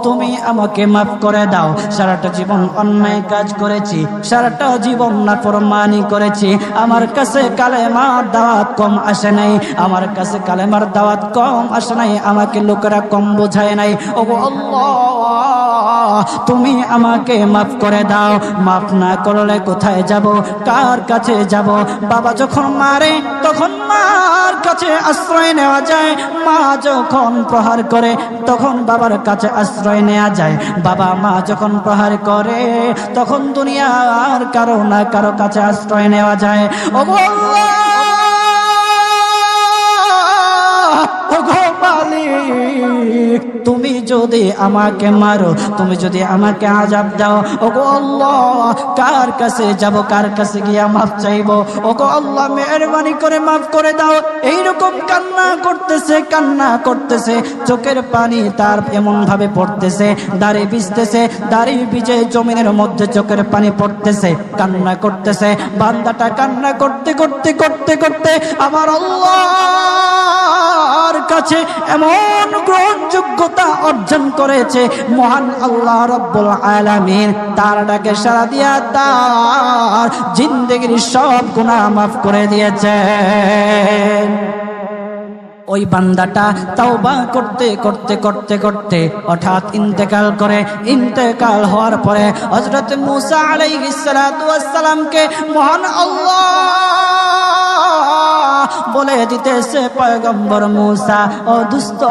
তুমি আমাকে মাফ করে দাও। সারাটা জীবন অন্যায় কাজ করেছি, সারাটা জীবন নাফরমানি করেছি। আমার কাছে কালেমার দাওয়াত কম আসে নাই, আমার কাছে কালেমার দাওয়াত কম আসে নাই, আমাকে লোকেরা কম বোঝায় নাই। ওগো আল্লাহ, তুমি আমাকে মাফ করে দাও। মাফ না করলে কোথায় যাব, কার কাছে যাব? বাবা যখন মারে তখন মার কাছে আশ্রয় নেওয়া যায়, মা যখন প্রহার করে তখন বাবার কাছে আশ্রয় নেওয়া যায়। বাবা মা যখন প্রহার করে তখন দুনিয়ার কারো না কারো কাছে আশ্রয় নেওয়া যায়। ওগো আল্লাহ, ওগো মালিক, তুমি যদি আমাকে মারো, তুমি যদি আমাকে আযাব দাও, ওগো আল্লাহ, কার কাছে যাব, কার কাছে গিয়া মাফ চাইবো? ওগো আল্লাহ, মেহেরবানি করে মাফ করে দাও। এইরকম কান্না করতেছে, কান্না করতেছে, চোখের পানি তার এমন ভাবে পড়তেছে, দাড়ি ভিজতেছে, দাড়ি ভিজে জমিনের মধ্যে চোখের পানি পড়তেছে, কান্না করতেছে। বান্দাটা কান্না করতে করতে করতে করতে আমার আল্লাহর কাছে এমন গ্রহণযোগ্যতা অর্জন করেছে, মহান আল্লাহ রাব্বুল আলামিন তার ডাকে সাড়া দিয়া তার জিন্দেগির সব গুনাহ মাফ করে দিয়েছেন। ওই বান্দাটা তাওবা করতে করতে করতে করতে হঠাৎ ইন্তেকাল করে। ইন্তেকাল হওয়ার পরে হযরত মূসা আলাইহিস সালাতু ওয়াস সালামকে মহান আল্লাহ বলে দিতেছে, পয়গম্বর মূসা, ও দুস্ত,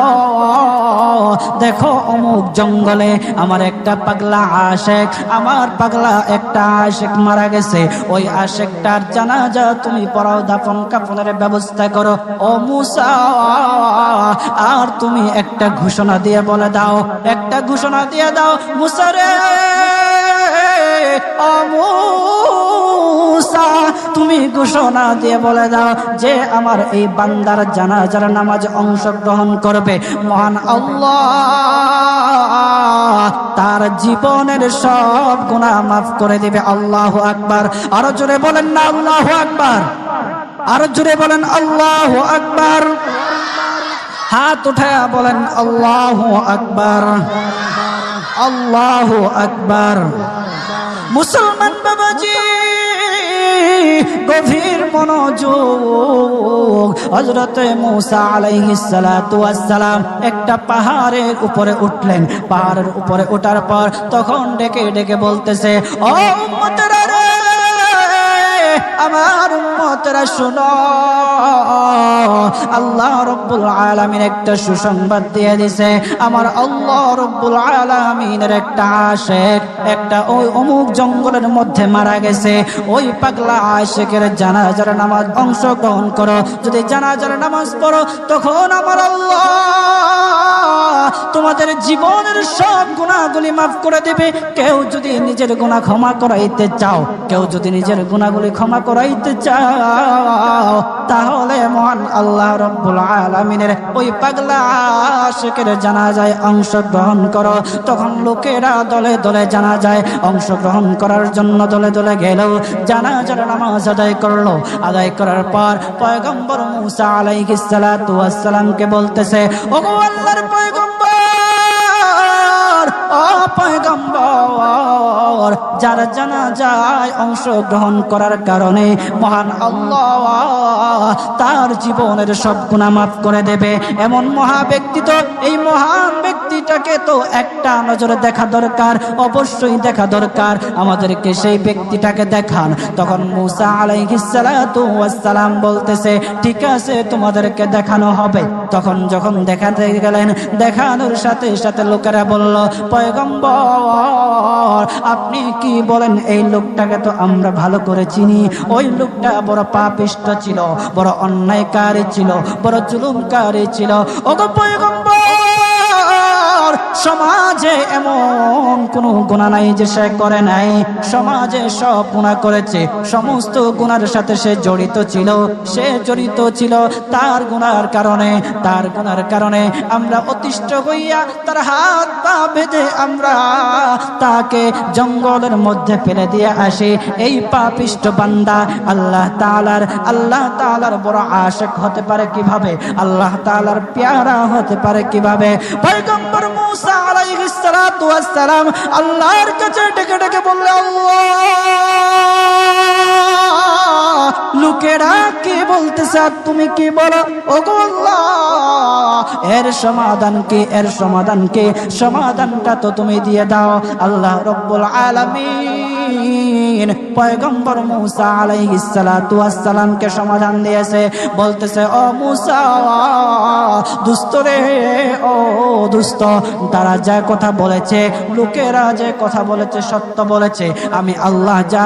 দেখো অমুক জঙ্গলে আমার একটা পাগলা আশেক, আমার পাগলা একটা আশেক মারা গেছে। ওই আশেকটার জানাজা তুমি পড়াও, দাফন কাফনের ব্যবস্থা করো। ও মূসা, আর তুমি একটা ঘোষণা দিয়ে বলে দাও, একটা ঘোষণা দিয়ে দাও, মূসা রে, ও মূসা, তুমি ঘোষণা দিয়ে বলে দাও যে আমার এই বান্দার জানাজার নামাজে অংশগ্রহণ করবে, মহান আল্লাহ তার জীবনের সব গুনাহ মাফ করে দিবে। আল্লাহু আকবার। আরো জোরে বলেন না আল্লাহু আকবার, আরো জোরে বলেন আল্লাহু আকবার। হাত উঠায়া বলেন আল্লাহু আকবার, আল্লাহু আকবার। মুসলমান বাবাজি, গভীর মনোযোগ। হযরত মূসা আলাইহিস সালাতু ওয়াস সালাম একটা পাহাড়ের উপরে উঠলেন। পাহাড়ের উপরে ওঠার পর তখন ডেকে ডেকে বলতেছে, ও উম্মতেরা রে, আমার উম্মতেরা শুনো, আল্লাহ রাব্বুল আলামিন একটা সুসংবাদ দিয়ে দিয়েছে। আমার আল্লাহ রাব্বুল আলামিনের একটা আশিক একটা ওই অমুক জঙ্গলের মধ্যে মারা গেছে। ওই পাগলা আশিকের জানাজার নামাজ অংশগ্রহণ করো। যদি জানাজার নামাজ পড়ো তখন আমার আল্লাহ তোমাদের জীবনের সব গুনাহগুলি মাফ করে দেবে। কেউ যদি নিজের গুনাহ ক্ষমা করাইতে চাও, কেউ যদি নিজের গুনাহগুলি ক্ষমা করাইতে চাও, তাহলে মহান আল্লাহ রাব্বুল আলামিনের ওই পাগলা আশিকের জানাজায় অংশগ্রহণ করো। তখন লোকেরা দলে দলে জানাজায় অংশগ্রহণ করার জন্য দলে দলে গেল, জানাজার নামাজ আদায় করলো। আদায় করার পর পয়গম্বর মূসা আলাইহিস সালাতু ওয়াস সালামকে বলতেছে, ওগো আল্লাহর পয়গম্বর, ও পয়গম্বর, যার জানাজায় অংশগ্রহণ করার কারণে মহান আল্লাহ তার জীবনের সব গুনাহ মাফ করে দেবে। এমন মহা ব্যক্তি, তো এই মহান ব্যক্তিটাকে তো একটা নজরে দেখা দরকার, অবশ্যই দেখা দরকার। আমাদেরকে সেই ব্যক্তিটাকে দেখান। তখন মূসা আলাইহিস সালাতু ওয়াস সালাম বলতেছে, ঠিক আছে, তোমাদেরকে দেখানো হবে। তখন যখন দেখাতে গেলেন, দেখানোর সাথে সাথে লোকেরা বলল, পয়গম্বর, আপনি কি বলেন? এই লোকটাকে তো আমরা ভালো করে চিনি। ওই লোকটা বড় পাপিষ্ঠ ছিল, বড় অন্যায়কারী ছিল, বড় জুলুমকারী ছিল। ওগো পয়গম্বর, সমাজে এমন কোন গুনাহ নাই যে সে করে নাই। সমাজে সব গুনাহ করেছে, সমস্ত গুনার সাথে সে জড়িত ছিল। সে জড়িত ছিল, তার গুনার কারণে, তার গুনার কারণে আমরা অতিষ্ঠ হইয়া তার হাত পা বেঁধে আমরা তাকে জঙ্গলের মধ্যে ফেলে দিয়ে আসি। এই পাপিষ্ঠ বান্দা আল্লাহ তাআলার বড় আশিক হতে পারে কিভাবে? আল্লাহ তাআলার প্যারা হতে পারে কিভাবে? পয়গম্বর মূসা সালাতু ওয়াস সালাম আল্লাহর কাছে ডেকে ডেকে বললে, আল্লাহ, লোকেরা কি বলতেছে আর তুমি কি বলো? ওগো আল্লাহ, এর সমাধান কি? এর সমাধান কি? সমাধানটা তো তুমি দিয়ে দাও। আল্লাহ রব্বুল আলামিন পয়গম্বর মুসা আলাইহিস সালাতু ওয়াস সালামকে সমাধান দিয়েছে। বলতেছে, ও মুসা, দুষ্ট রে, ও দুষ্ট, তারা যা কথা বলেছে, লোকেরা যে কথা বলেছে সত্য বলেছে। আমি আল্লাহ যা